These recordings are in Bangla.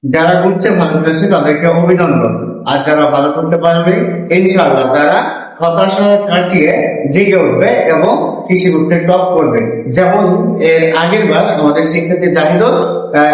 যারা করছে ভালো করেছে তাদেরকে অভিনন্দন। আর যারা ভালো করতে পারবে ইনশাআল্লাহ তারা হতাশা কাটিয়ে জেগে উঠবে এবং কৃষি করতে টপ করবে। যেমন এর আগের বার আমাদের শিক্ষার্থী জাহিদুল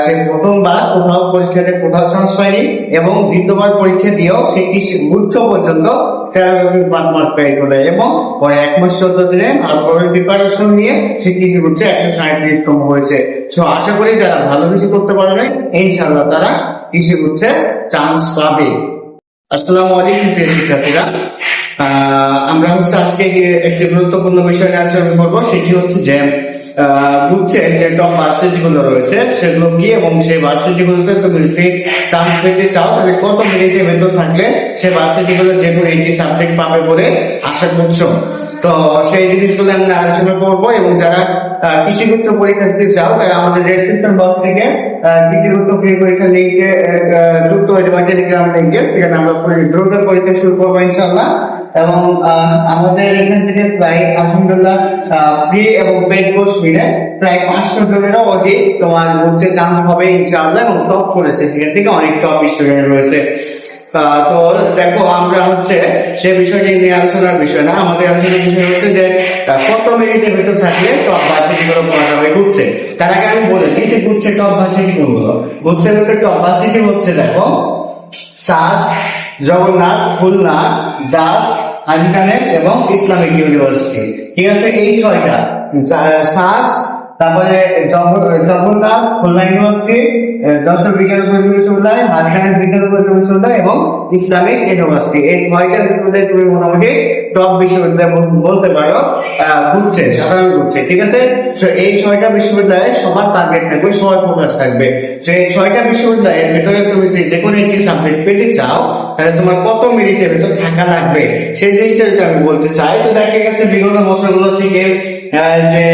সে প্রথমবার কোথাও পরীক্ষাতে কোথাও চান্স পায়নি এবং দ্বিতীয়বার পরীক্ষা দিয়েও সে কৃষি উচ্চ পর্যন্ত 13 মার্ক পেয়ে চলে এবং পরে 1 মাস 14 দিনে ভালোভাবে প্রিপারেশন নিয়ে সে কৃষি করছে 137তম হয়েছে। তো আশা করি যারা ভালো কিছু করতে পারবে ইনশাআল্লাহ তারা কৃষি করছে চান্স পাবে। আসসালামু আলাইকুম প্রিয় শিক্ষার্থীরা, আমরা আজকে একটি গুরুত্বপূর্ণ বিষয় নিয়ে আলোচনা করবো। সেটি হচ্ছে যে গুচ্ছের যে টপ ভার্সিটি গুলো রয়েছে সেগুলো কি এবং সেই ভার্সিটি গুলোতে তুমি যদি চান্স পেতে চাও তাহলে কত মিনিটের ভেতর থাকলে সে ভার্সিটি গুলো যে কোনো 80 সাবজেক্ট পাবে বলে আশা করছো। তো সেই জিনিসগুলো আমরা আলোচনা করবো এবং যারা কৃষিগুচ্ছ পরীক্ষা দিতে চাও তারা আমাদের ডেসক্রিপশন বক্স থেকে কৃষিগুচ্ছ পরীক্ষা লিঙ্কে যুক্ত হয়ে যাবে, টেলিগ্রাম লিঙ্কে, সেখানে আমরা দ্রুত পরীক্ষা শুরু করবো ইনশাআল্লাহ। এবং আমাদের এখান থেকে প্রায় আলহামদুলিল্লাহ ফ্রি এবং পেড কোর্স মিলে প্রায় 500 জনেরও অধিক তোমার হচ্ছে চান্স হবে ইনশাআল্লাহ এবং টপ করেছে, সেখান থেকে অনেক টপ স্টুডেন্ট রয়েছে। তো দেখো আমরা হচ্ছে সে বিষয়টি নিয়ে আলোচনার বিষয় না, আমাদের আলোচনার বিষয় হচ্ছে যে কত মিনিটের ভেতর থাকলে টপ ভার্সিটি গুলো পাওয়া যাবে ঘুরছে। তার আগে আমি বলে দিই যে ঘুরছে টপ ভার্সিটি কোনগুলো। ঘুরছে ভেতরে টপ ভার্সিটি হচ্ছে দেখো সাস, জগন্নাথ, খুলনা, জাস, হাজী খানেস এবং ইসলামিক ইউনিভার্সিটি। ঠিক আছে, এই 6টা সাস, তারপরে জগন্নাথ, খুলনা ইউনিভার্সিটি, যশোর বিজ্ঞান বিশ্ববিদ্যালয়, হাজী খানেস বিজ্ঞান বিশ্ববিদ্যালয় এবং ইসলামিক ইউনিভার্সিটি। এই 6টা বিশ্ববিদ্যালয় তুমি মোটামুটি টপ বিশ্ববিদ্যালয় বলতে পারো ঘুরছে, সাধারণ ঘুরছে। ঠিক আছে, এই 6টা বিশ্ববিদ্যালয়ে সবার টার্গেট থাকবে, সবার ফোকাস থাকবে। এই 6টা বিশ্ববিদ্যালয়ের ভেতরে তুমি যে কোনো একটি সাবজেক্ট পেতে চাও তাহলে তোমার কত মিনিটের ভেতর থাকা লাগবে সেই জিনিসটা যদি আমি বলতে চাই, তো দেখা গেছে বিগত বছরগুলো থেকে যে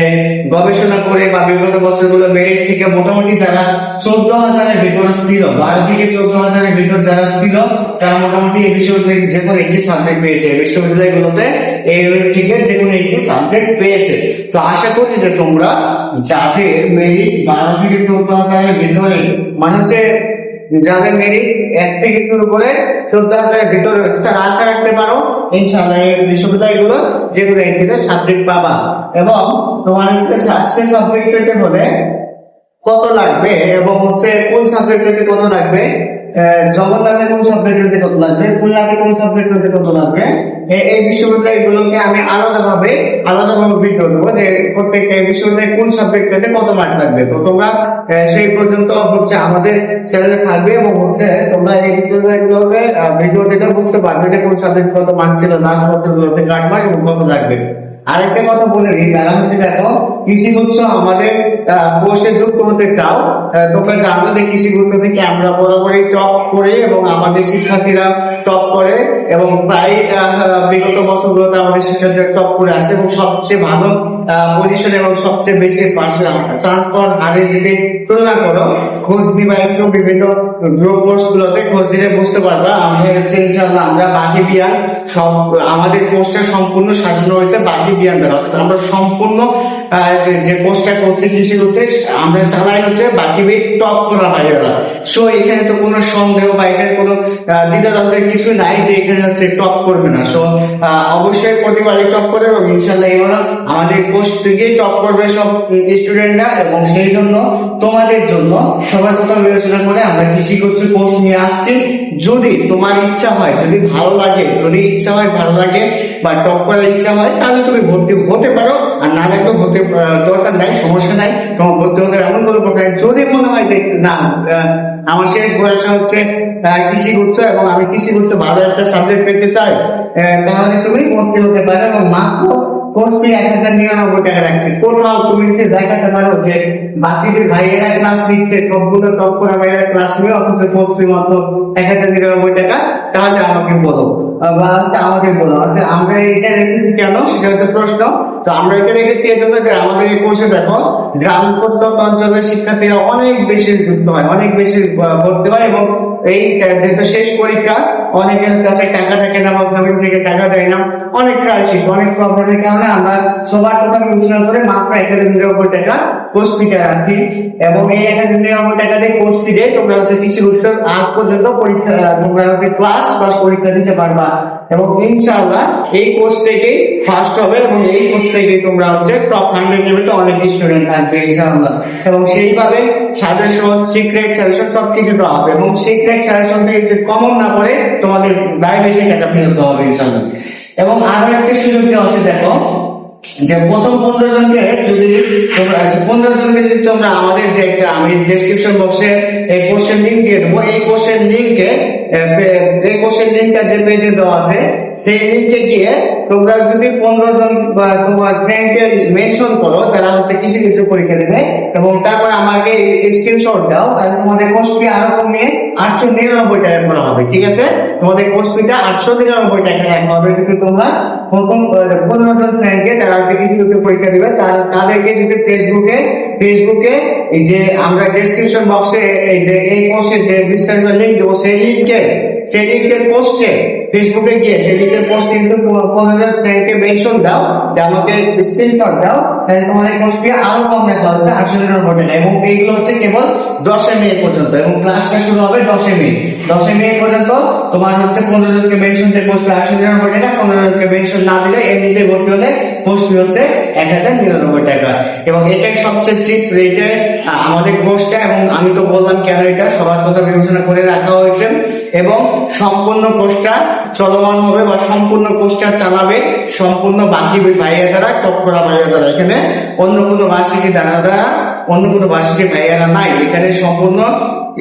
গবেষণা করে বা বিগত বছরগুলো মেরিট থেকে মোটামুটি যারা 14,000-এর ভিতরে ছিল, 12 থেকে 14,000-এর ভিতর যারা ছিল তারা মোটামুটি এই বিশ্ববিদ্যালয়ে যে কোনো একটি সাবজেক্ট পেয়েছে। এই বিশ্ববিদ্যালয়গুলোতে এই থেকে যে কোনো একটি সাবজেক্ট পেয়েছে। তো আশা করি যে তোমরা যাদের মেরিট 12 থেকে 14,000-এর ভিতরে, মানে হচ্ছে যাদের মেরিট 1 থেকে শুরু করে 14,000-এর ভিতরে তারা আশা রাখতে পারো ইনশাআল্লাহ এই বিশ্ববিদ্যালয়গুলো যে কোনো একটি সাবজেক্ট পাবা। এবং তোমার আজকে সাবজেক্ট পেতে হলে কত লাগবে এবং হচ্ছে কোন সাবজেক্ট পেতে কত লাগবে, জগন্নাথে কোন সাবজেক্ট পেতে কত লাগবে, খুলনাতে কোন সাবজেক্ট পেতে কত লাগবে, এই বিশ্ববিদ্যালয়গুলোকে আমি আলাদাভাবে ভিডিও দেবো যে প্রত্যেকটা বিশ্ববিদ্যালয়ে কোন সাবজেক্ট পেতে কত মার্ক লাগবে। তো তোমরা সেই পর্যন্ত হচ্ছে আমাদের চ্যানেলে থাকবে এবং হচ্ছে তোমরা এই বিশ্ববিদ্যালয়গুলোকে ভিডিও দেখে বুঝতে পারবে যে কোন সাবজেক্ট কত মার্ক ছিল না কতগুলোতে কাটবা এবং কত লাগবে। আরেকটা কথা বলে দিই, যারা হচ্ছে দেখো কৃষি গুচ্ছ আমাদের কোর্সে যুক্ত হতে চাও, তোমরা জানো যে কৃষি গুচ্ছ থেকে আমরা বরাবরই টপ করে এবং আমাদের শিক্ষার্থীরা টপ করে এবং প্রায় বিগত বছরগুলোতে আমাদের শিক্ষার্থীরা টপ করে আসে এবং সবচেয়ে ভালো পজিশন এবং সবচেয়ে বেশি পাশে চান্স পাওয়ার হারে যদি তুলনা করো, খোঁজ দিবা একটু বিভিন্ন গ্রুপ কোর্স গুলোতে খোঁজ দিলে বুঝতে পারবা। আমাদের হচ্ছে ইনশাআল্লাহ আমরা বাকি বিয়ান সব আমাদের কোর্সটা সম্পূর্ণ সাজানো হয়েছে বাকি বিয়ান দ্বারা, অর্থাৎ আমরা সম্পূর্ণ যে কোর্সটা করছি কৃষি হচ্ছে আমরা চালাই হচ্ছে বাকি বিয়ে টপ করা বাইরেরা। সো এখানে তো কোনো সন্দেহ বা এখানে কোনো দ্বিধাদ্বন্দ্বের কিছু নাই যে এখানে হচ্ছে টপ করবে না। সো অবশ্যই প্রতিবারই টপ করবে এবং ইনশাআল্লাহ এবার আমাদের কোর্স থেকেই টপ করবে সব স্টুডেন্টরা। এবং সেই জন্য তোমাদের জন্য সবার কথা বিবেচনা করে আমরা কৃষি কোর্স নিয়ে আসছি। যদি তোমার ইচ্ছা হয়, যদি ভালো লাগে, যদি ইচ্ছা হয় ভালো লাগে বা টপ করার ইচ্ছা হয় তাহলে তুমি ভর্তি হতে পারো, আর না লাগলেও হতে দরকার নাই, সমস্যা নাই, তোমার ভর্তি হতে এমন কোনো কথা। যদি মনে হয় যে না আমার শেষ ভরসা হচ্ছে কৃষি গুচ্ছ এবং আমি কৃষি গুচ্ছ ভালো একটা সাবজেক্ট পেতে চাই, তাহলে তুমি ভর্তি হতে পারো এবং মাত্র কোর্স ফি 1,099 টাকা রাখছে। কোথাও তুমি দেখাতে পারো যে বাকি যে ভাইয়েরা ক্লাস নিচ্ছে সবগুলো টপ করা ভাইয়েরা ক্লাস নিয়ে অথচ কোর্স ফি মাত্র 1,099 টাকা, তাহলে আমাকে বলো বা আমাকে বলো। আচ্ছা আমরা এটা রেখেছি কেন সেটা হচ্ছে প্রশ্ন। তো আমরা এটা রেখেছি এই জন্য যে আমাদের এই কোর্সে দেখো গ্রাম প্রত্যন্ত অঞ্চলের শিক্ষার্থীরা অনেক বেশি যুক্ত হয়, অনেক বেশি ভর্তি হয় এবং এই যেহেতু শেষ পরীক্ষা অনেকের কাছে টাকা থাকে না বা ফ্যামিলি থেকে টাকা দেয় না, অনেক ক্রাইসিস, অনেক প্রবলেমের কারণে আমরা সবার কথা বিবেচনা করে মাত্র 1090 টাকা কোর্স ফিটা রাখি এবং এই 1090 টাকা দিয়ে কোর্স ফি দিয়ে তোমরা হচ্ছে কৃষি উৎসব আজ পর্যন্ত পরীক্ষা তোমরা হচ্ছে ক্লাস প্লাস পরীক্ষা দিতে পারবা এবং ইনশাআল্লাহ এই কোর্স থেকেই ফার্স্ট হবে এবং এই কোর্স থেকেই তোমরা হচ্ছে টপ 100 লেভেলে অনেক স্টুডেন্ট থাকবে ইনশাআল্লাহ। এবং সেইভাবে সাজেশন, সিক্রেট সাজেশন সবকিছু দেওয়া হবে এবং সিক্রেট সাজেশন থেকে যদি কমন না পড়ে তোমাদের দায় বেশি টাকা ফেরত হবে ইনশাআল্লাহ। এবং আরো একটা সুযোগ দেওয়া আছে, দেখো যে প্রথম 15 জনকে যদি তোমরা 15 জনকে যদি তোমরা আমাদের যে একটা আমি ডেসক্রিপশন বক্সে এই কোর্সের লিংক দিয়ে দেবো, এই কোর্সের লিংকে এই কোর্সের লিংকটা যে পেজে দেওয়া আছে সেই লিংকে গিয়ে তোমরা যদি 15 জন বা তোমার ফ্রেন্ডকে মেনশন করো যারা হচ্ছে কিছু কিছু পরীক্ষা দেবে এবং তারপর আমাকে স্ক্রিনশট দাও, তাহলে তোমাদের কোর্স ফি আরো কমিয়ে 899 টাকা করা হবে। ঠিক আছে, তোমাদের কোর্স ফিটা 899 টাকা রাখা হবে যদি তোমরা প্রথম 15 জন ফ্রেন্ডকে যারা কিছু কিছু পরীক্ষা দিবে তাদেরকে যদি ফেসবুকে এই যে আমরা ডেসক্রিপশন বক্সে এই যে এই কোর্সের যে বিস্তারিত লিংক দেবো সেই লিংকের পোস্টে ফেসবুকে গিয়ে সেই লিংকের পোস্ট কিন্তু তোমার 15 ফ্রেন্ডকে মেনশন দাও, আমাকে স্ক্রিনশট দাও, তাহলে তোমাদের কোর্স ফি আরো কম রাখা হচ্ছে 899 টাকা এবং এইগুলো হচ্ছে কেবল 10 মে পর্যন্ত এবং ক্লাসটা শুরু হবে 10 মে পর্যন্ত। তোমার হচ্ছে 15 জনকে মেনশন দিয়ে পোস্ট 899 টাকা, 15 জনকে মেনশন না দিলে এমনিতে ভর্তি হলে পোস্ট ফি হচ্ছে 1099 টাকা এবং এটাই সবচেয়ে চিপ রেটে আমাদের কোর্সটা। এবং আমি তো বললাম কেন এটা সবার কথা বিবেচনা করে রাখা হয়েছে এবং সম্পূর্ণ কোর্সটা চলমান হবে বা সম্পূর্ণ কোর্সটা চালাবে সম্পূর্ণ বাকি ভাইয়া দ্বারা, টপ করা ভাইয়া দ্বারা। এখানে অন্য কোনো ভার্সিটি ভাইয়ারা নাই, এখানে সম্পূর্ণ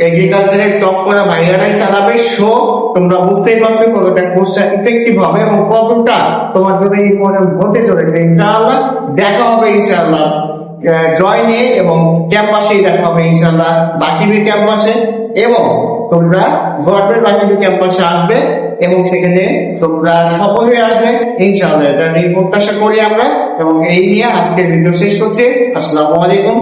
এগ্রিকালচারের টপ করা ভাইয়ারাই চালাবে। শো তোমরা বুঝতেই পারছো কতটা কোর্সটা ইফেক্টিভ হবে এবং কতটা তোমার জন্য ইম্পর্টেন্ট হতে চলেছে। ইনশাআল্লাহ দেখা হবে ইনশাআল্লাহ জয়নে এবং ক্যাম্পাসেই দেখা হবে ইনশাআল্লাহ বাকিবি ক্যাম্পাসে এবং তোমরা গর্বের বাকিবি ক্যাম্পাসে আসবে এবং সেখানে তোমরা সকলে আসবে ইনশাআল্লাহ, এটা নিয়ে প্রত্যাশা করি আমরা। এবং এই নিয়ে আজকের ভিডিও শেষ করছি। আসসালামু আলাইকুম।